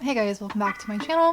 Hey guys, welcome back to my channel.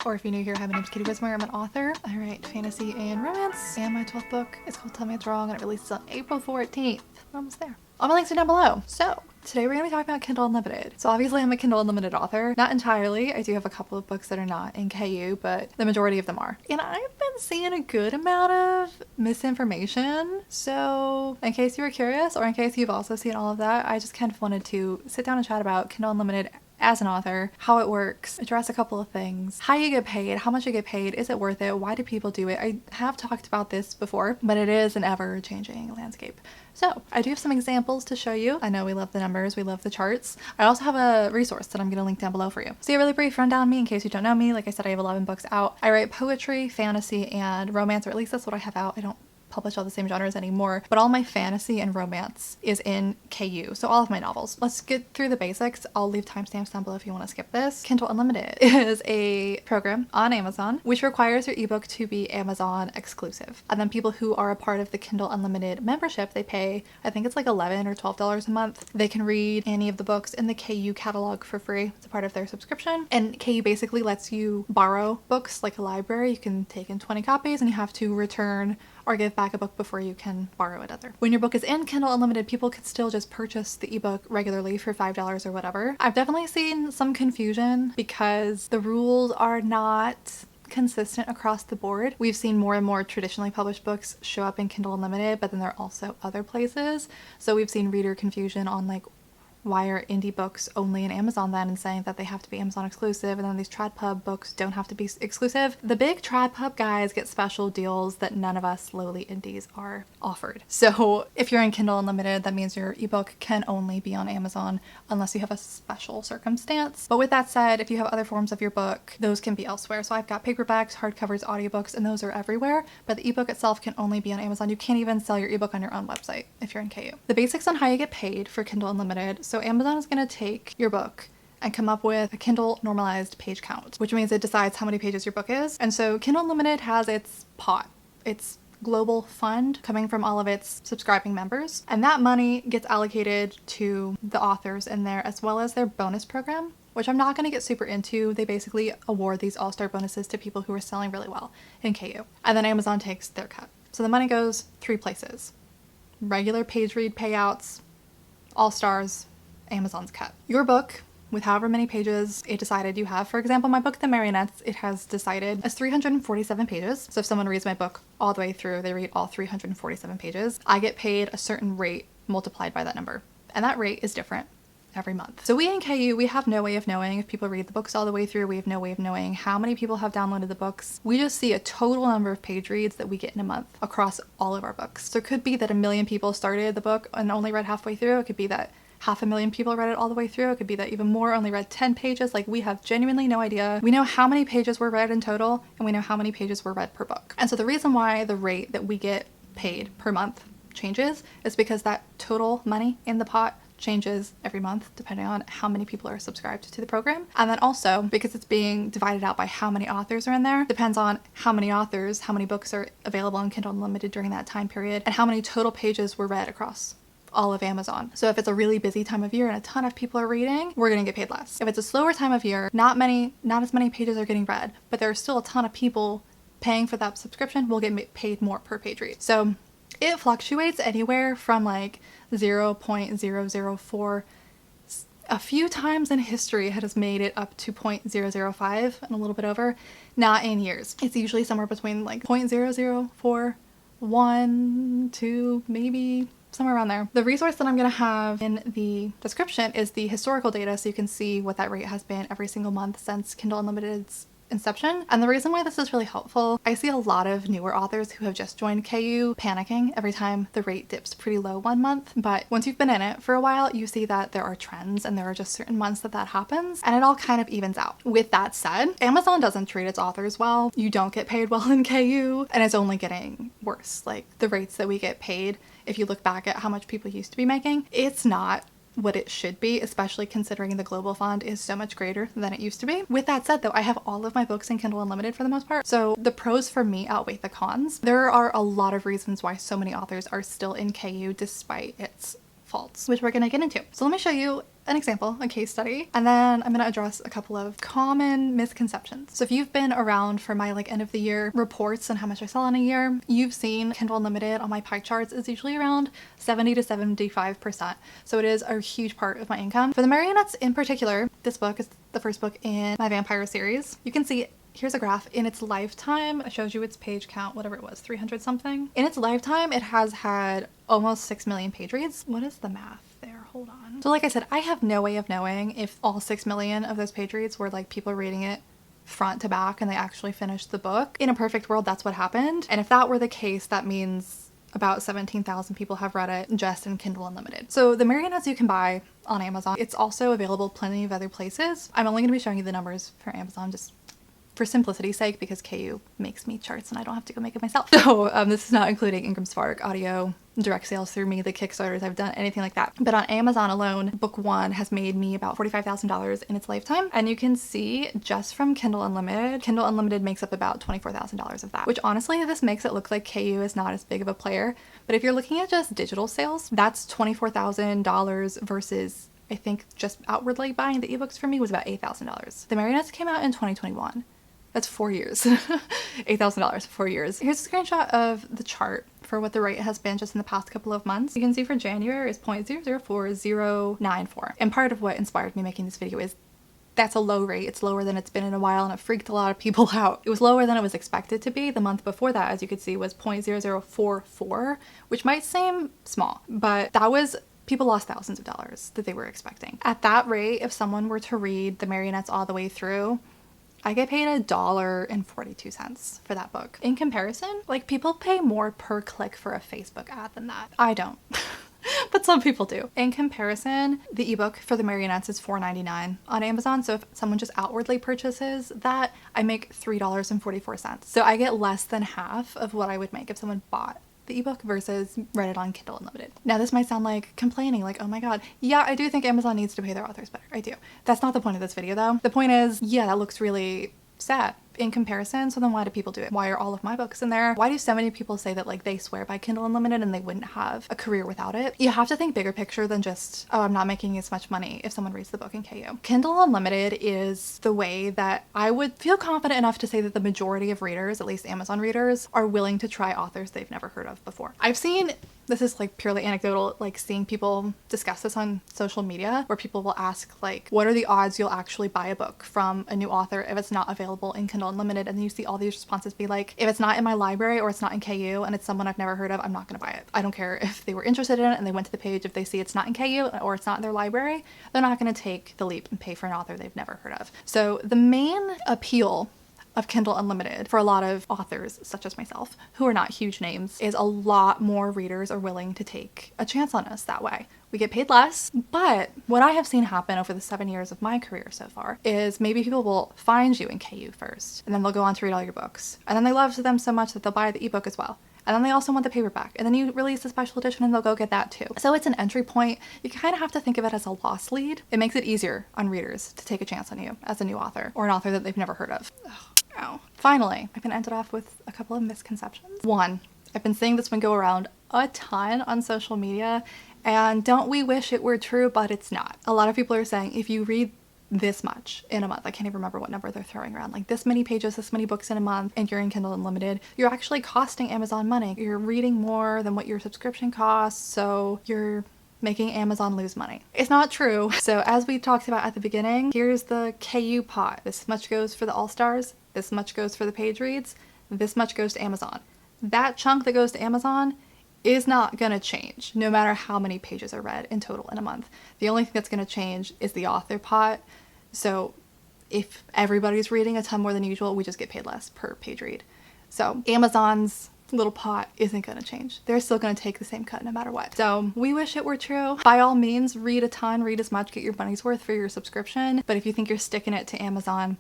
Or if you're new here, hi, my name's Katie Wismer. I'm an author. I write fantasy and romance, and my 12th book is called Tell Me It's Wrong, and it releases on April 14th. We're almost there. All my links are down below. So today we're going to be talking about Kindle Unlimited. So obviously I'm a Kindle Unlimited author. Not entirely. I do have a couple of books that are not in KU, but the majority of them are. And I've been seeing a good amount of misinformation. So in case you were curious, or in case you've also seen all of that, I just kind of wanted to sit down and chat about Kindle Unlimited as an author, how it works, address a couple of things, how you get paid, how much you get paid, is it worth it, why do people do it? I have talked about this before, but it is an ever-changing landscape. So I do have some examples to show you. I know we love the numbers, we love the charts. I also have a resource that I'm going to link down below for you. So a really brief rundown on me in case you don't know me. Like I said, I have 11 books out. I write poetry, fantasy, and romance, or at least that's what I have out. I don't publish all the same genres anymore, but all my fantasy and romance is in KU, so all of my novels. Let's get through the basics. I'll leave timestamps down below if you want to skip this. Kindle Unlimited is a program on Amazon which requires your ebook to be Amazon exclusive, and then people who are a part of the Kindle Unlimited membership, they pay, I think it's like $11 or $12 a month. They can read any of the books in the KU catalog for free. It's a part of their subscription, and KU basically lets you borrow books like a library. You can take in 20 copies and you have to return or give back a book before you can borrow another. When your book is in Kindle Unlimited, people can still just purchase the ebook regularly for $5 or whatever. I've definitely seen some confusion because the rules are not consistent across the board. We've seen more and more traditionally published books show up in Kindle Unlimited, but then there are also other places. So we've seen reader confusion on like, why are indie books only in Amazon then, and saying that they have to be Amazon exclusive, and then these trad pub books don't have to be exclusive. The big trad pub guys get special deals that none of us lowly indies are offered. So if you're in Kindle Unlimited, that means your ebook can only be on Amazon unless you have a special circumstance. But with that said, if you have other forms of your book, those can be elsewhere. So I've got paperbacks, hardcovers, audiobooks, and those are everywhere, but the ebook itself can only be on Amazon. You can't even sell your ebook on your own website if you're in KU. The basics on how you get paid for Kindle Unlimited. So Amazon is going to take your book and come up with a Kindle normalized page count, which means it decides how many pages your book is. And so Kindle Unlimited has its pot, its global fund coming from all of its subscribing members. And that money gets allocated to the authors in there, as well as their bonus program, which I'm not going to get super into. They basically award these all-star bonuses to people who are selling really well in KU. And then Amazon takes their cut. So the money goes three places: regular page read payouts, all-stars, Amazon's cut. Your book, with however many pages it decided you have. For example, my book, The Marionettes, it has decided as 347 pages. So if someone reads my book all the way through, they read all 347 pages, I get paid a certain rate multiplied by that number. And that rate is different every month. So we in KU, we have no way of knowing if people read the books all the way through. We have no way of knowing how many people have downloaded the books. We just see a total number of page reads that we get in a month across all of our books. So it could be that 1 million people started the book and only read halfway through. It could be that 500,000 people read it all the way through. It could be that even more only read 10 pages. Like, we have genuinely no idea. We know how many pages were read in total, and we know how many pages were read per book. And so the reason why the rate that we get paid per month changes is because that total money in the pot changes every month depending on how many people are subscribed to the program. And then also, because it's being divided out by how many authors are in there, depends on how many authors, how many books are available on Kindle Unlimited during that time period, and how many total pages were read across all of Amazon. So if it's a really busy time of year and a ton of people are reading, we're gonna get paid less. If it's a slower time of year, not as many pages are getting read, but there are still a ton of people paying for that subscription, we'll get paid more per page read. So it fluctuates anywhere from like 0.004. A few times in history it has made it up to 0.005 and a little bit over, not in years. It's usually somewhere between like 0.004, 1, 2, maybe somewhere around there. The resource that I'm going to have in the description is the historical data, so you can see what that rate has been every single month since Kindle Unlimited's inception. And the reason why this is really helpful, I see a lot of newer authors who have just joined KU panicking every time the rate dips pretty low one month. But once you've been in it for a while, you see that there are trends and there are just certain months that happens, and it all kind of evens out. With that said, Amazon doesn't treat its authors well. You don't get paid well in KU, and it's only getting worse. Like, the rates that we get paid, if you look back at how much people used to be making, it's not what it should be, especially considering the global fund is so much greater than it used to be. With that said though, I have all of my books in Kindle Unlimited for the most part, so the pros for me outweigh the cons. There are a lot of reasons why so many authors are still in KU despite its faults, which we're gonna get into. So let me show you an example, a case study, and then I'm gonna address a couple of common misconceptions. So if you've been around for my like end of the year reports on how much I sell in a year, you've seen Kindle Unlimited on my pie charts is usually around 70 to 75%. So it is a huge part of my income. For the Marionettes in particular, this book is the first book in my vampire series. You can see here's a graph. In its lifetime, it shows you its page count, whatever it was, 300 something. In its lifetime, it has had almost 6 million page reads. What is the math there? Hold on. So like I said, I have no way of knowing if all 6 million of those page reads were like people reading it front to back and they actually finished the book. In a perfect world, that's what happened. And if that were the case, that means about 17,000 people have read it just in Kindle Unlimited. So the Marionettes you can buy on Amazon. It's also available plenty of other places. I'm only gonna be showing you the numbers for Amazon just for simplicity's sake, because KU makes me charts and I don't have to go make it myself. So this is not including Ingram Spark, audio, direct sales through me, the Kickstarters I've done, anything like that. But on Amazon alone, book one has made me about $45,000 in its lifetime. And you can see just from Kindle Unlimited makes up about $24,000 of that, which honestly, this makes it look like KU is not as big of a player. But if you're looking at just digital sales, that's $24,000 versus I think just outwardly buying the ebooks for me was about $8,000. The Marionettes came out in 2021. That's 4 years. $8,000, 4 years. Here's a screenshot of the chart for what the rate has been just in the past couple of months. You can see for January is 0.004094. And part of what inspired me making this video is that's a low rate. It's lower than it's been in a while and it freaked a lot of people out. It was lower than it was expected to be. The month before that, as you could see, was 0.0044, which might seem small, but that was people lost thousands of dollars that they were expecting. At that rate, if someone were to read the Marionettes all the way through, I get paid $1.42 for that book. In comparison, like people pay more per click for a Facebook ad than that. I don't, but some people do. In comparison, the ebook for the Marionettes is $4.99 on Amazon. So if someone just outwardly purchases that, I make $3.44. So I get less than half of what I would make if someone bought the ebook versus read it on Kindle Unlimited. Now this might sound like complaining, like, oh my god, yeah, I do think Amazon needs to pay their authors better. I do. That's not the point of this video though. The point is, yeah, that looks really sad in comparison, so then why do people do it? Why are all of my books in there? Why do so many people say that like they swear by Kindle Unlimited and they wouldn't have a career without it? You have to think bigger picture than just, oh, I'm not making as much money if someone reads the book in KU. Kindle Unlimited is the way that I would feel confident enough to say that the majority of readers, at least Amazon readers, are willing to try authors they've never heard of before. I've seen, this is like purely anecdotal, like seeing people discuss this on social media where people will ask like, what are the odds you'll actually buy a book from a new author if it's not available in Kindle Unlimited? And then you see all these responses be like, if it's not in my library or it's not in KU and it's someone I've never heard of, I'm not gonna buy it. I don't care if they were interested in it and they went to the page, if they see it's not in KU or it's not in their library, they're not gonna take the leap and pay for an author they've never heard of. So the main appeal of Kindle Unlimited for a lot of authors such as myself who are not huge names is a lot more readers are willing to take a chance on us that way. We get paid less, but what I have seen happen over the 7 years of my career so far is maybe people will find you in KU first and then they'll go on to read all your books and then they love them so much that they'll buy the ebook as well. And then they also want the paperback. And then you release a special edition and they'll go get that too. So it's an entry point. You kind of have to think of it as a lost lead. It makes it easier on readers to take a chance on you as a new author or an author that they've never heard of. Ugh. Ow. Finally, I'm gonna end it off with a couple of misconceptions. One, I've been seeing this one go around a ton on social media, and don't we wish it were true, but it's not. A lot of people are saying if you read this much in a month, I can't even remember what number they're throwing around, like this many pages, this many books in a month, and you're in Kindle Unlimited, you're actually costing Amazon money. You're reading more than what your subscription costs, so you're making Amazon lose money. It's not true. So as we talked about at the beginning, here's the KU pot. This much goes for the All-Stars, this much goes for the page reads, this much goes to Amazon. That chunk that goes to Amazon is not gonna change no matter how many pages are read in total in a month. The only thing that's gonna change is the author pot. So if everybody's reading a ton more than usual, we just get paid less per page read. So Amazon's little pot isn't gonna change. They're still gonna take the same cut no matter what. So we wish it were true. By all means, read a ton, read as much, get your money's worth for your subscription. But if you think you're sticking it to Amazon,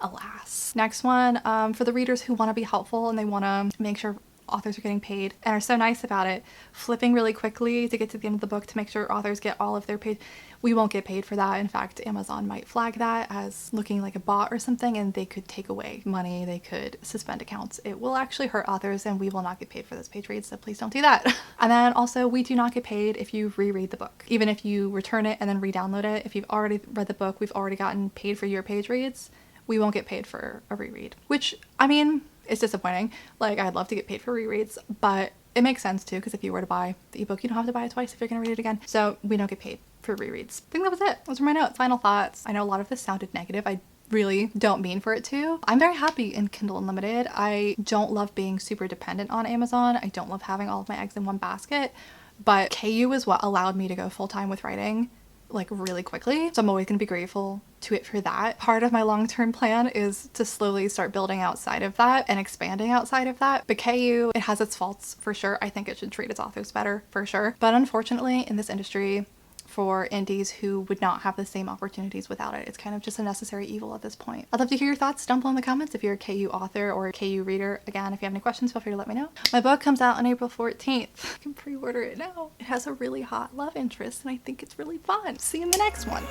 alas. Next one, for the readers who wanna be helpful and they wanna make sure authors are getting paid and are so nice about it, flipping really quickly to get to the end of the book to make sure authors get all of their paid. We won't get paid for that. In fact, Amazon might flag that as looking like a bot or something, and they could take away money, they could suspend accounts. It will actually hurt authors, and we will not get paid for those page reads, so please don't do that. And then also, we do not get paid if you reread the book. Even if you return it and then re-download it, if you've already read the book, we've already gotten paid for your page reads, we won't get paid for a reread. Which, I mean, it's disappointing. Like, I'd love to get paid for rereads, but it makes sense too, because if you were to buy the ebook, you don't have to buy it twice if you're gonna read it again. So we don't get paid for rereads. I think that was it. Those were my notes. Final thoughts. I know a lot of this sounded negative. I really don't mean for it to. I'm very happy in Kindle Unlimited. I don't love being super dependent on Amazon. I don't love having all of my eggs in one basket, but KU is what allowed me to go full-time with writing like really quickly. So I'm always going to be grateful to it for that. Part of my long-term plan is to slowly start building outside of that and expanding outside of that. But KU, it has its faults for sure. I think it should treat its authors better for sure. But unfortunately in this industry, for indies who would not have the same opportunities without it, it's kind of just a necessary evil at this point. I'd love to hear your thoughts down below in the comments if you're a KU author or a KU reader. Again, if you have any questions, feel free to let me know. My book comes out on April 14th. You can pre-order it now. It has a really hot love interest and I think it's really fun. See you in the next one.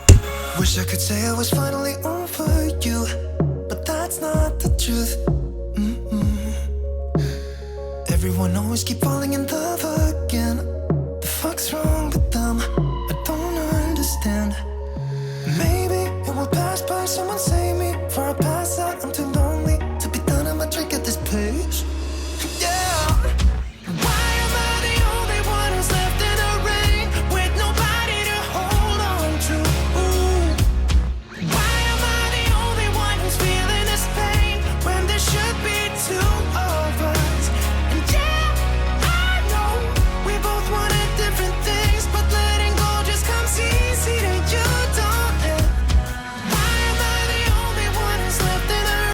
Wish I could say I was finally on